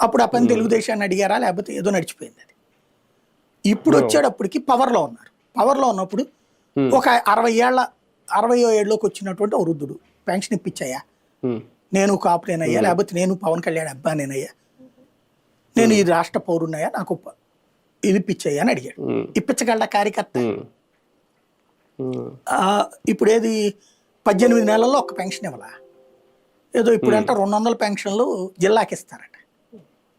అప్పుడు ఆ పని తెలుగుదేశాన్ని అడిగారా లేకపోతే ఏదో నడిచిపోయింది అది. ఇప్పుడు వచ్చేటప్పటికి పవర్లో ఉన్నారు. పవర్లో ఉన్నప్పుడు ఒక 60 ఏళ్ళలోకి వచ్చినటువంటి ఒక వృద్ధుడు పెన్షన్ ఇప్పించాయా, నేను కాపునేనయ్యా, లేకపోతే నేను పవన్ కళ్యాణ్ అబ్బానేనయ్యా, నేను ఈ రాష్ట్ర పౌరున్నాయా, నాకు ఇది ఇప్పించాయా అని అడిగాడు. ఇప్పించగల కార్యకర్త ఇప్పుడు ఏది 18 నెలల్లో ఒక పెన్షన్ ఇవ్వాలా, ఏదో ఇప్పుడంటే 200 పెన్షన్లు జిల్లాకి ఇస్తారట.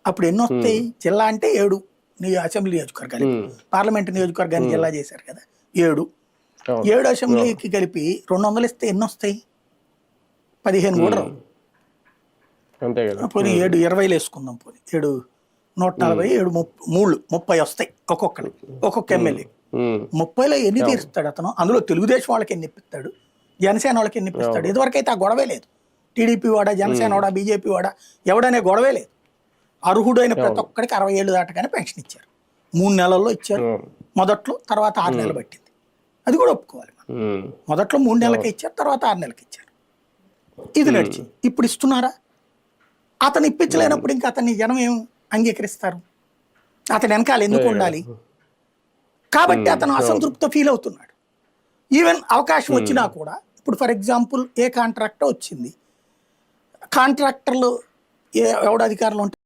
అప్పుడు ఎన్ని వస్తాయి? జిల్లా అంటే 7 అసెంబ్లీ నియోజకవర్గాలు, పార్లమెంటు నియోజకవర్గాన్ని జిల్లా చేశారు కదా, 7 అసెంబ్లీకి కలిపి 200 ఇస్తే ఎన్ని వస్తాయి? 15 కూడా రావు. పోనీ 7 20 వేసుకుందాం, పోనీ 7 140 7 30 వస్తాయి ఒక్కొక్క ఎమ్మెల్యే. 30లో ఎన్ని తీరుస్తాడు అతను? అందులో తెలుగుదేశం వాళ్ళకి ఎన్ని ఇప్పిస్తాడు, జనసేన వాళ్ళకి ఎన్ని ఇప్పిస్తాడు? ఇదివరకైతే ఆ గొడవే లేదు. టీడీపీ వాడా, జనసేన వాడా, బీజేపీ వాడా, ఎవడనే గొడవే లేదు. అర్హుడైన ప్రతి ఒక్కడికి 60 ఏళ్ళు దాటగానే పెన్షన్ ఇచ్చారు. 3 నెలల్లో ఇచ్చారు మొదట్లో, తర్వాత 6 నెలలు పట్టింది. అది కూడా ఒప్పుకోవాలి. మొదట్లో 3 నెలలకి ఇచ్చారు, తర్వాత 6 నెలలకి ఇచ్చారు. ఇది నడిచింది. ఇప్పుడు ఇస్తున్నారా? అతను ఇప్పించలేనప్పుడు ఇంకా అతన్ని జనం ఏం అంగీకరిస్తారు? అతని వెనకాల ఎందుకు ఉండాలి? కాబట్టి అతను అసంతృప్తితో ఫీల్ అవుతున్నాడు. ఈవెన్ అవకాశం వచ్చినా కూడా, ఇప్పుడు ఫర్ ఎగ్జాంపుల్ ఏ కాంట్రాక్టర్ వచ్చింది, కాంట్రాక్టర్లు ఎవడు అధికారంలో ఉంటే